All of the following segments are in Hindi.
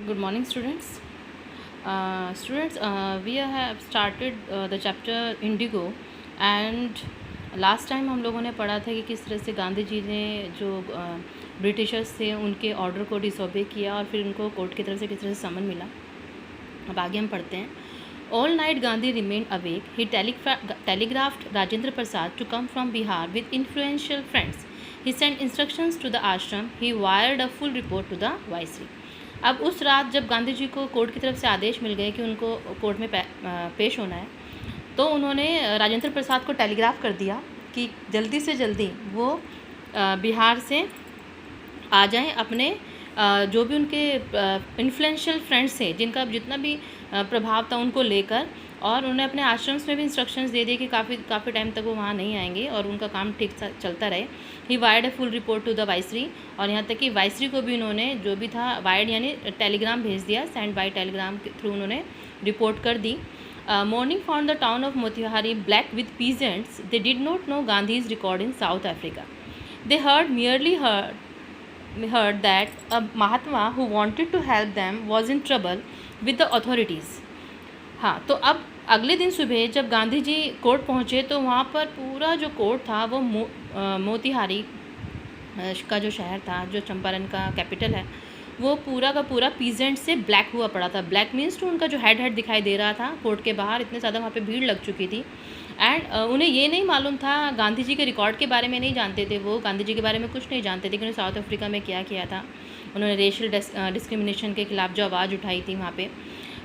Good morning, students. We have started the chapter Indigo, and last time हम लोगों ने पढ़ा था कि किस तरह से गांधी जी ने जो ब्रिटिशर्स थे उनके ऑर्डर को डिसोबे किया और फिर उनको कोर्ट की तरफ से किस तरह से समन मिला। अब आगे हम पढ़ते हैं। All night Gandhi remain awake. He telegraphed Rajendra Prasad to come from Bihar with influential friends. He sent instructions to the ashram. He wired a full report to the viceroy. अब उस रात जब गांधी जी को कोर्ट की तरफ से आदेश मिल गए कि उनको कोर्ट में पेश होना है, तो उन्होंने राजेंद्र प्रसाद को टेलीग्राफ कर दिया कि जल्दी से जल्दी वो बिहार से आ जाएं, अपने जो भी उनके इन्फ्लुएंशियल फ्रेंड्स थे, जिनका जितना भी प्रभाव था उनको लेकर, और उन्होंने अपने आश्रम्स में भी इंस्ट्रक्शंस दे दिए कि काफ़ी टाइम तक वो वहाँ नहीं आएंगे और उनका काम ठीक चलता रहे। He wired a full report to the viceroy, और यहाँ तक कि वाइसरी को भी उन्होंने जो भी था वायर्ड यानी टेलीग्राम भेज दिया, सेंड बाय टेलीग्राम के थ्रू उन्होंने रिपोर्ट कर दी। Morning found the town of Motihari black with peasants. They did not know Gandhi's record in South Africa. They heard that a Mahatma who wanted to help them was in trouble with the authorities. हाँ, तो अब अगले दिन सुबह जब गांधी जी कोर्ट पहुँचे तो वहाँ पर पूरा जो कोर्ट था वो मोतिहारी का जो शहर था, जो चंपारण का कैपिटल है, वो पूरा का पूरा पीजेंट से ब्लैक हुआ पड़ा था. ब्लैक मीन्स तो उनका जो हेड दिखाई दे रहा था कोर्ट के बाहर, इतने ज़्यादा वहाँ पे भीड़ लग चुकी थी. एंड उन्हें ये नहीं मालूम था, गांधी जी के रिकॉर्ड के बारे में नहीं जानते थे, वो गांधी जी के बारे में कुछ नहीं जानते थे कि उन्होंने साउथ अफ्रीका में क्या किया था. उन्होंने रेशियल डिस्क्रिमिनेशन के खिलाफ जो आवाज़ उठाई थी वहाँ पे,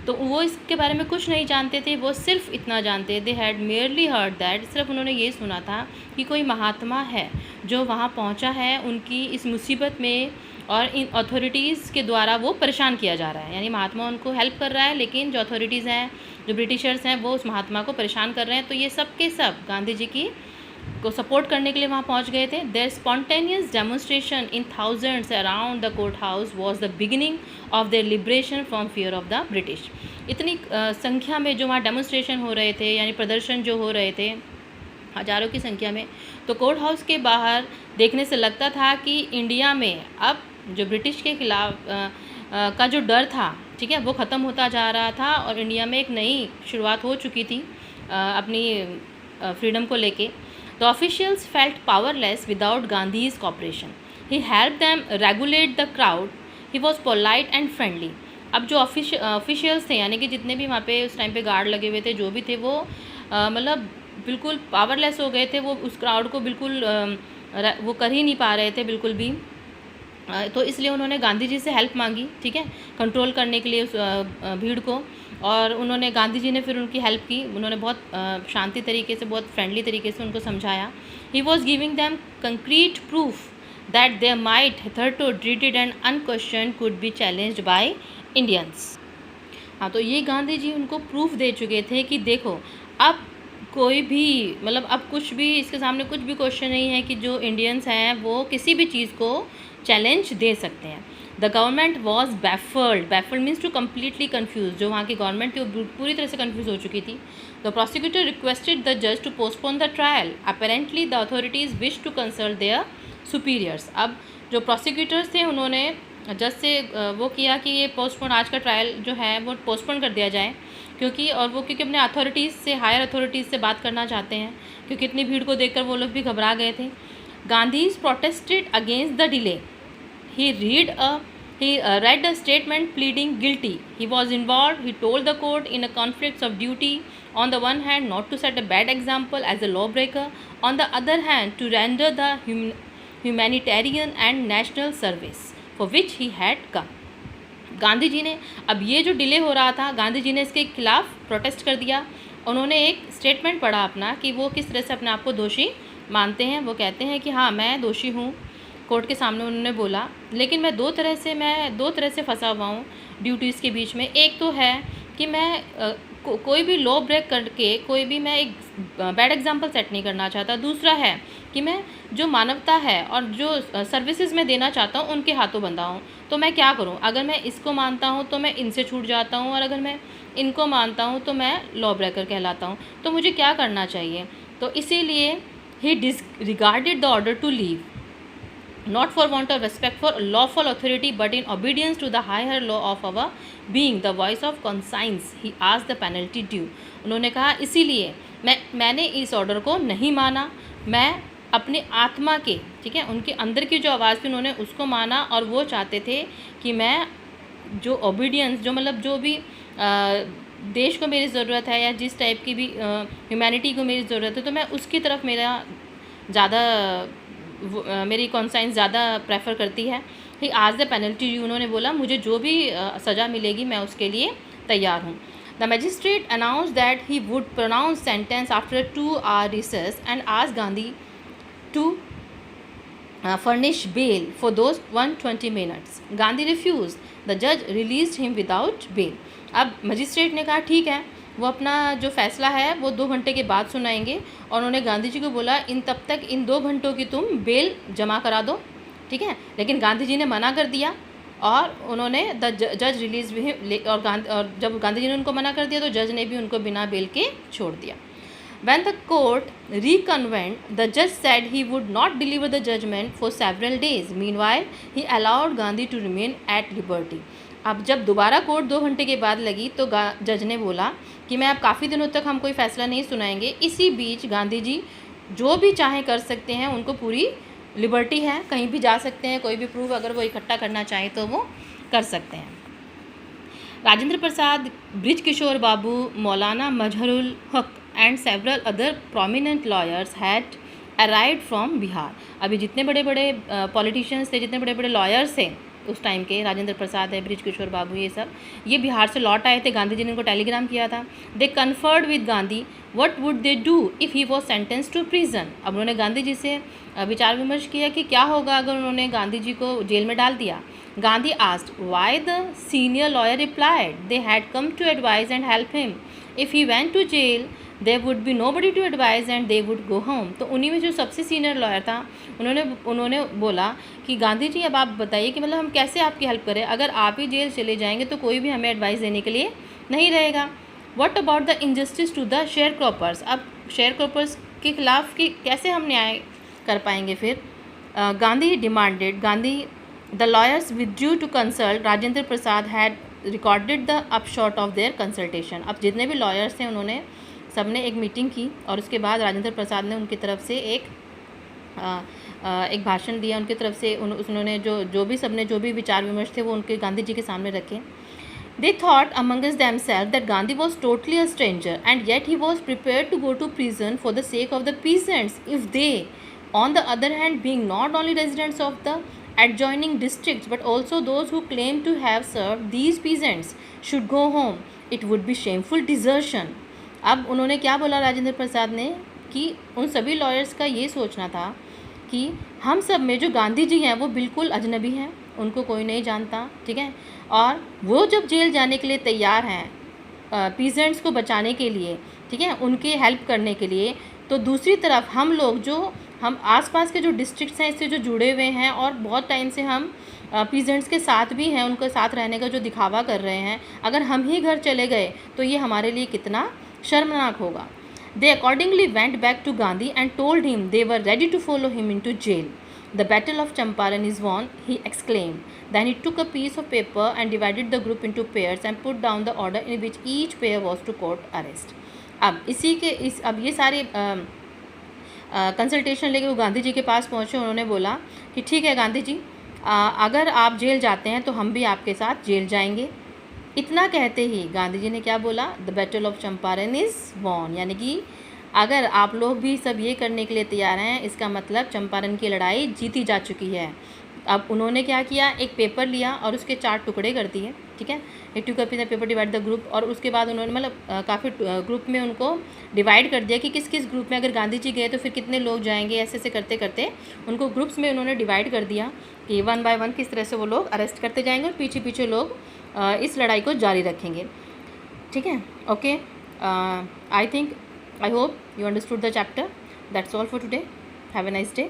तो वो इसके बारे में कुछ नहीं जानते थे. वो सिर्फ इतना जानते, they had merely heard that, सिर्फ उन्होंने ये सुना था कि कोई महात्मा है जो वहाँ पहुँचा है उनकी इस मुसीबत में, और इन अथॉरिटीज़ के द्वारा वो परेशान किया जा रहा है. यानी महात्मा उनको हेल्प कर रहा है, लेकिन जो अथॉरिटीज़ हैं, जो ब्रिटिशर्स हैं, वो उस महात्मा को परेशान कर रहे हैं. तो ये सब के सब गांधी जी की को सपोर्ट करने के लिए वहाँ पहुँच गए थे. Their spontaneous demonstration in thousands around the court house was the beginning of their liberation from fear of the British. इतनी संख्या में जो वहाँ डेमोन्स्ट्रेशन हो रहे थे, यानी प्रदर्शन जो हो रहे थे हज़ारों की संख्या में, तो कोर्ट हाउस के बाहर देखने से लगता था कि इंडिया में अब जो ब्रिटिश के खिलाफ का जो डर था, ठीक है, वो ख़त्म होता जा रहा था और इंडिया में एक नई शुरुआत हो चुकी थी अपनी फ्रीडम को लेके. The officials felt powerless without Gandhi's cooperation. He help them regulate the crowd. He was polite and friendly. अब जो ऑफिशियल्स थे, यानी कि जितने भी वहाँ पे उस टाइम पे गार्ड लगे हुए थे, जो भी थे, वो मतलब बिल्कुल पावरलेस हो गए थे. वो उस क्राउड को बिल्कुल वो कर ही नहीं पा रहे थे बिल्कुल भी. तो इसलिए उन्होंने गांधी जी से हेल्प मांगी, ठीक है, कंट्रोल करने के लिए उस भीड़ को, और उन्होंने गांधी जी ने फिर उनकी हेल्प की. उन्होंने बहुत शांति तरीके से, बहुत फ्रेंडली तरीके से उनको समझाया. He was giving them concrete proof that their might hitherto dreaded and unquestioned could be challenged by Indians. हाँ, तो ये गांधी जी उनको प्रूफ दे चुके थे कि देखो, अब कोई भी मतलब अब कुछ भी इसके सामने कुछ भी क्वेश्चन नहीं है कि जो इंडियंस हैं वो किसी भी चीज़ को चैलेंज दे सकते हैं. The government was baffled means to completely confuse. जो वहाँ की गवर्नमेंट थी वो पूरी तरह से कन्फ्यूज हो चुकी थी. द प्रोसिक्यूटर रिक्वेस्टेड द जज to postpone the trial. Apparently the authorities wish to consult their superiors. अब जो प्रोसिक्यूटर्स थे उन्होंने जज से वो किया कि ये पोस्टपोन, आज का ट्रायल जो है वो पोस्टपोन कर दिया जाए, क्योंकि अपने अथॉरिटीज़ से, हायर अथॉरिटीज़ से बात करना चाहते हैं, क्योंकि इतनी भीड़ को देखकर वो लोग भी घबरा गए थे. Gandhiji protested against the delay. He read a statement pleading guilty. He was involved. He told the court in a conflict of duty. On the one hand, not to set a bad example as a lawbreaker. On the other hand, to render the humanitarian and national service for which he had come. Gandhi ji ने अब ये जो डिले हो रहा था, गांधी जी ने इसके खिलाफ प्रोटेस्ट कर दिया. उन्होंने एक स्टेटमेंट पढ़ा अपना कि वो किस तरह से अपने आप को दोषी मानते हैं. वो कहते हैं कि हाँ, मैं दोषी हूँ. कोर्ट के सामने उन्होंने बोला, लेकिन मैं दो तरह से फंसा हुआ हूँ ड्यूटीज़ के बीच में. एक तो है कि मैं कोई भी लॉ ब्रेक करके कोई भी मैं एक बैड एग्जांपल सेट नहीं करना चाहता. दूसरा है कि मैं जो मानवता है और जो सर्विसेज मैं देना चाहता हूँ उनके हाथों बंधा हूँ. तो मैं क्या करूँ? अगर मैं इसको मानता हूँ तो मैं इनसे छूट जाता हूँ, और अगर मैं इनको मानता हूँ तो मैं लॉ ब्रेकर कहलाता हूँ. तो मुझे क्या करना चाहिए? तो इसीलिए he disregarded the order to leave. not for want of respect for lawful authority but in obedience to the higher law of our being the voice of conscience he asked the penalty due। उन्होंने कहा इसीलिए मैंने इस ऑर्डर को नहीं माना, मैं अपनी आत्मा के, ठीक है, उनके अंदर की जो आवाज़ थी उन्होंने उसको माना, और वो चाहते थे कि मैं जो ओबीडियंस, जो मतलब जो भी देश को मेरी ज़रूरत है या जिस टाइप की भी ह्यूमैनिटी को मेरी ज़रूरत है, तो मैं उसकी तरफ मेरा ज़्यादा मेरी कॉन्साइंस ज़्यादा प्रेफर करती है। ही आज द पेनल्टी, उन्होंने बोला मुझे जो भी सज़ा मिलेगी मैं उसके लिए तैयार हूँ। The magistrate announce that he would pronounce sentence after 2 hour recess and आज Gandhi to furnish bail for those 120 minutes. Gandhi refused. The judge released him without bail. अब मजिस्ट्रेट ने कहा ठीक है, वो अपना जो फैसला है वो 2 घंटे के बाद सुनाएंगे, और उन्होंने गांधी जी को बोला तब तक इन 2 घंटों की तुम बेल जमा करा दो, ठीक है। लेकिन गांधी जी ने मना कर दिया और उन्होंने द जज रिलीज भी, और जब गांधी जी ने उनको मना कर दिया तो जज ने भी उनको बिना बेल के छोड़ दिया। When the court reconvened, the judge said he would not deliver the judgment for several days. Meanwhile, he allowed Gandhi to remain at liberty. अब जब दोबारा कोर्ट 2 घंटे के बाद लगी तो जज ने बोला कि मैं अब काफ़ी दिनों तक हम कोई फ़ैसला नहीं सुनाएंगे। इसी बीच गांधी जी जो भी चाहें कर सकते हैं, उनको पूरी लिबर्टी है, कहीं भी जा सकते हैं, कोई भी प्रूफ अगर वो इकट्ठा करना चाहें तो वो कर सकते हैं। राजेंद्र प्रसाद, ब्रिज किशोर बाबू, मौलाना मजहरुल हक and several other prominent lawyers had arrived from Bihar. अभी जितने बड़े बड़े पॉलिटिशियंस थे, जितने बड़े बड़े लॉयर्स थे उस टाइम के, राजेंद्र प्रसाद है, ब्रिज किशोर बाबू, ये सब ये बिहार से लौट आए थे। गांधी जी ने उनको टेलीग्राम किया था। They conferred with Gandhi what would they do if he was sentence to prison. अब उन्होंने गांधी जी से विचार विमर्श किया कि क्या होगा अगर उन्होंने गांधी जी को जेल में डाल दिया। Gandhi asked why the senior lawyer replied they had come to advise and help him, if he went to jail there would be nobody to advise and they would go home. तो उन्हीं में जो सबसे सीनियर लॉयर था उन्होंने बोला कि गांधी जी अब आप बताइए कि मतलब हम कैसे आपकी हेल्प करें, अगर आप ही जेल चले जाएंगे तो कोई भी हमें एडवाइस देने के लिए नहीं रहेगा। What about the injustice to the sharecroppers. अब शेयर क्रॉपर्स के खिलाफ की कैसे हम न्याय कर पाएंगे फिर। Gandhi demanded, the lawyers withdrew to consult, Rajendra Prasad had recorded the upshot of their consultation. अब जितने भी लॉयर्स थे उन्होंने सबने एक मीटिंग की और उसके बाद राजेंद्र प्रसाद ने उनकी तरफ से एक भाषण दिया। उनकी तरफ से उन्होंने जो भी विचार विमर्श थे वो उनके गांधी जी के सामने रखे। They thought amongst themselves that Gandhi was totally a stranger and yet he was prepared to go to prison for the sake of the peasants if they on the other hand being not only residents of the adjoining districts but also those who claim to have served these peasants should go home. It would be shameful desertion. अब उन्होंने क्या बोला राजेंद्र प्रसाद ने कि उन सभी लॉयर्स का ये सोचना था कि हम सब में जो गांधी जी हैं वो बिल्कुल अजनबी हैं, उनको कोई नहीं जानता, ठीक है, और वो जब जेल जाने के लिए तैयार हैं पीजेंट्स को बचाने के लिए, ठीक है, उनके हेल्प करने के लिए, तो दूसरी तरफ हम लोग जो हम आसपास के जो डिस्ट्रिक्ट्स हैं इससे जो जुड़े हुए हैं और बहुत टाइम से हम पीजेंट्स के साथ भी हैं, उनके साथ रहने का जो दिखावा कर रहे हैं, अगर हम ही घर चले गए तो ये हमारे लिए कितना शर्मनाक होगा। They accordingly went back to Gandhi and told him they were ready to follow him in to jail. The battle of Champaran is won, he exclaimed. Then he took a piece of paper and divided the group into pairs and put down the order in which each pair was to court arrest. अब ये सारे कंसल्टेशन लेके वो गांधी जी के पास पहुँचे। उन्होंने बोला कि ठीक है गांधी जी, अगर आप जेल जाते हैं तो हम भी आपके साथ जेल जाएंगे। इतना कहते ही गांधी जी ने क्या बोला, the battle of Champaran is won, यानी कि अगर आप लोग भी सब ये करने के लिए तैयार हैं इसका मतलब चंपारण की लड़ाई जीती जा चुकी है। अब उन्होंने क्या किया, एक पेपर लिया और उसके 4 टुकड़े कर दिए, ठीक है, एक 2 copy paper divide the group, और उसके बाद उन्होंने मतलब काफ़ी ग्रुप में उनको डिवाइड कर दिया कि किस किस ग्रुप में अगर गांधी जी गए तो फिर कितने लोग जाएंगे। ऐसे ऐसे करते करते उनको ग्रुप्स में उन्होंने डिवाइड कर दिया कि 1 बाय 1 किस तरह से वो लोग अरेस्ट करते जाएंगे और पीछे पीछे लोग इस लड़ाई को जारी रखेंगे, ठीक है। Okay, I hope you understood the chapter. That's all for today. Have a nice day.